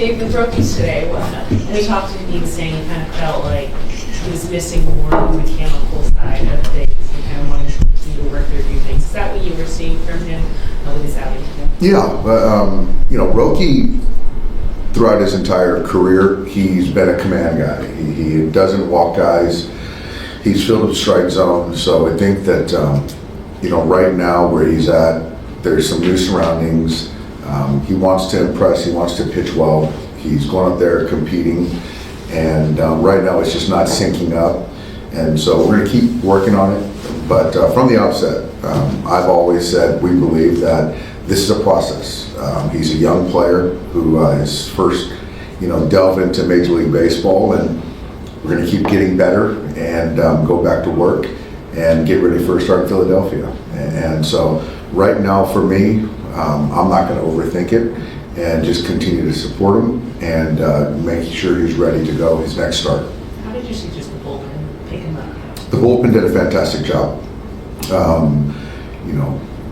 Dave with Roki's today. And he talked to me and saying he kind of felt like he was missing more of the mechanical side of things and kind of wanted to continue to work through a few things. Is that what you were seeing from him with his outing today? Yeah, but Roki, throughout his entire career, he's been a command guy. He doesn't walk guys. He's filled with strike zone. So I think that right now where he's at, there's some new surroundings. He wants to impress. He wants to pitch well. He's going up there competing, and right now it's just not syncing up. And so we're going to keep working on it. But from the outset, I've always said we believe that this is a process. He's a young player who is first, delve into Major League Baseball, and we're going to keep getting better and go back to work and get ready for a start in Philadelphia. And so right now for me, I'm not going to overthink it and just continue to support him and make sure he's ready to go his next start. How did you suggest the bullpen pick him up? The bullpen did a fantastic job.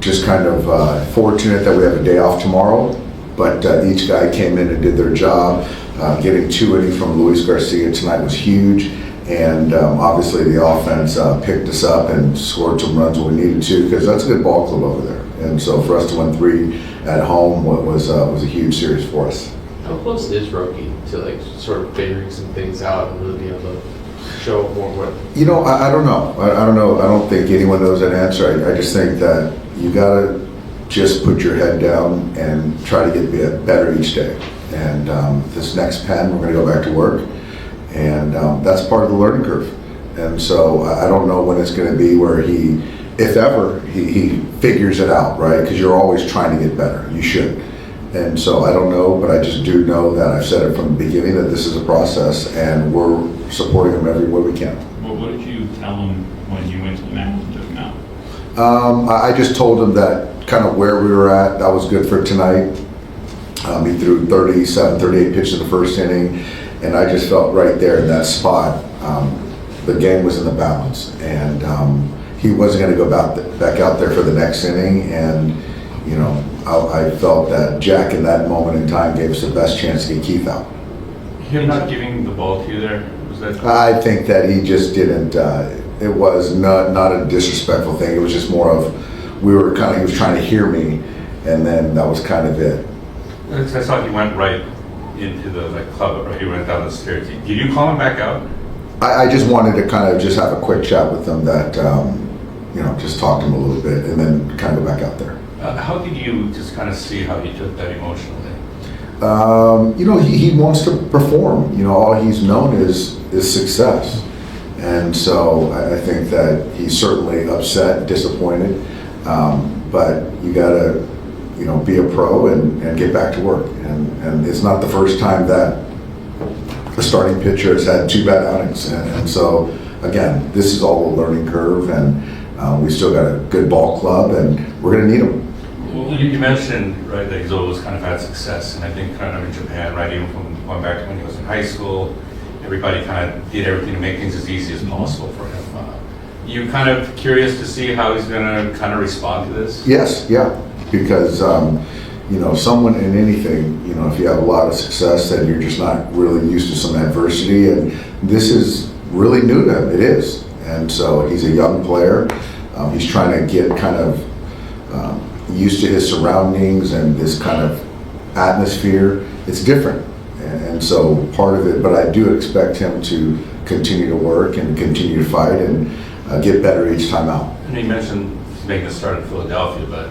Just kind of fortunate that we have a day off tomorrow, but each guy came in and did their job. Getting 2 innings from Luis Garcia tonight was huge, and obviously the offense picked us up and scored some runs when we needed to, because that's a good ball club over there. And so for us to win 3 at home was a huge series for us. How close is Roki to sort of figuring some things out and really be able to show more what? I don't know. I don't know. I don't think anyone knows that answer. I just think that you gotta just put your head down and try to get better each day. And this next pen, we're gonna go back to work, and that's part of the learning curve. And so I don't know when it's gonna be where he, if ever, he figures it out, right? Because you're always trying to get better. You should. And so I don't know, but I just do know that I've said it from the beginning that this is a process, and we're supporting him every way we can. Well, what did you tell him when you went to the mound and took him out? I just told him that kind of where we were at, that was good for tonight. He threw 37, 38 pitches in the first inning, and I just felt right there in that spot, the game was in the balance, and he wasn't going to go back out there for the next inning, and I felt that Jack in that moment in time gave us the best chance to get Keith out. Him not giving the ball to you there, was that? I think that he just didn't, it was not a disrespectful thing, it was just more of, he was trying to hear me, and then that was kind of it. I thought he went right into the club, right? He went down the stairs. Did you call him back out? I just wanted to kind of just have a quick chat with him that, just talk to him a little bit and then kind of go back out there. How did you just kind of see how he took that emotionally? He wants to perform. All he's known is success. And so I think that he's certainly upset, disappointed, but you gotta, be a pro and get back to work. And it's not the first time that the starting pitcher has had 2 bad outings. And so, again, this is all a learning curve, and we still got a good ball club, and we're gonna need him. Well, you mentioned, right, that he's always kind of had success, and I think kind of in Japan, right, even from going back to when he was in high school, everybody kind of did everything to make things as easy as possible for him. You kind of curious to see how he's going to kind of respond to this? Yes, yeah, because someone in anything, if you have a lot of success, then you're just not really used to some adversity, and this is really new to him. It is, and so he's a young player. He's trying to get kind of used to his surroundings and this kind of atmosphere. It's different, and so part of it. But I do expect him to continue to work and continue to fight and get better each time out. And he mentioned he's making a start in Philadelphia, but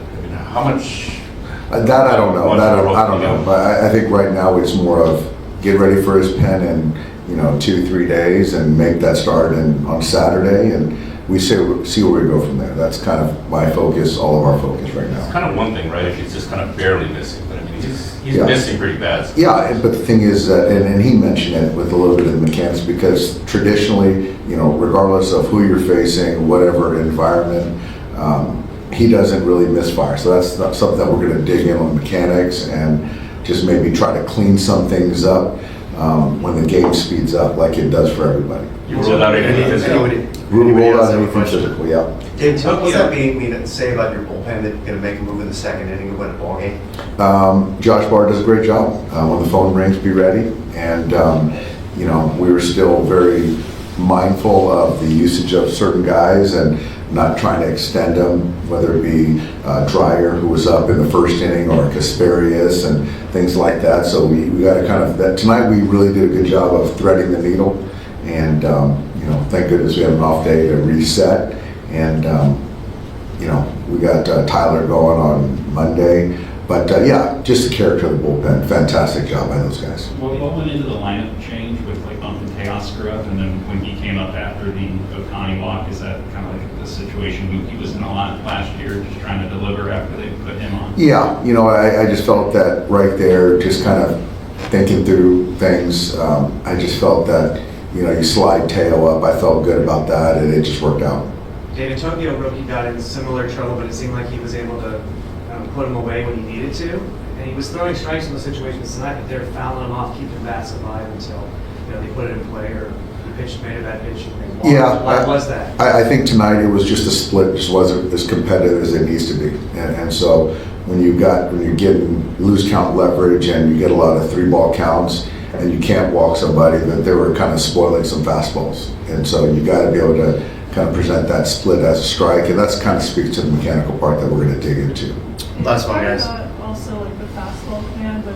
how much? That I don't know. I don't know. But I think right now it's more of get ready for his pen in 2-3 days and make that start on Saturday, and we see where we go from there. That's kind of my focus, all of our focus right now. It's kind of one thing, right, if he's just kind of barely missing, but he's missing pretty bad. Yeah, but the thing is that, and he mentioned it with a little bit of the mechanics, because traditionally, regardless of who you're facing, whatever environment, he doesn't really misfire. So that's not something that we're going to dig in on mechanics and just maybe try to clean some things up when the game speeds up like it does for everybody. You ruled out any physical? Ruled out anything physical, yeah. Dave, what does that mean to say about your bullpen, that you're going to make a move in the second inning and win a ball game? Josh Barr does a great job. When the phone rings, be ready. And, we were still very mindful of the usage of certain guys and not trying to extend them, whether it be Dreyer, who was up in the first inning, or Kasperius and things like that. So we got to tonight we really did a good job of threading the needle. And, thank goodness we had an off day to reset. And, we got Tyler going on Monday. But just the character of the bullpen. Fantastic job by those guys. What went into the lineup change with like bumping Teoscar up, and then when he came up after the Otani walk, is that kind of like the situation he was in a lot last year, just trying to deliver after they put him on? Yeah, I just felt that right there, just kind of thinking through things. I just felt that, you slide tail up. I felt good about that, and it just worked out. David Tokyo, Roki got in similar trouble, but it seemed like he was able to put him away when he needed to. And he was throwing strikes in those situations tonight, but they were fouling him off, keeping bats alive until they put it in play, or he made a bad pitch. And they walked. Yeah. Why was that? I think tonight it was just a split, just wasn't as competitive as it needs to be. And so when you lose count leverage and you get a lot of 3-ball counts and you can't walk somebody, that they were kind of spoiling some fastballs. And so you got to be able to kind of present that split as a strike, and that's kind of speaks to the mechanical part that we're going to dig into. Last one, guys. Also, like the fastball command, but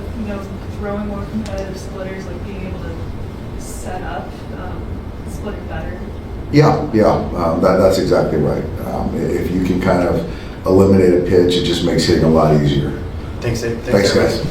throwing more competitive splitters, like being able to set up splitter better. That's exactly right. If you can kind of eliminate a pitch, it just makes hitting a lot easier. Thanks, Dave. Thanks guys.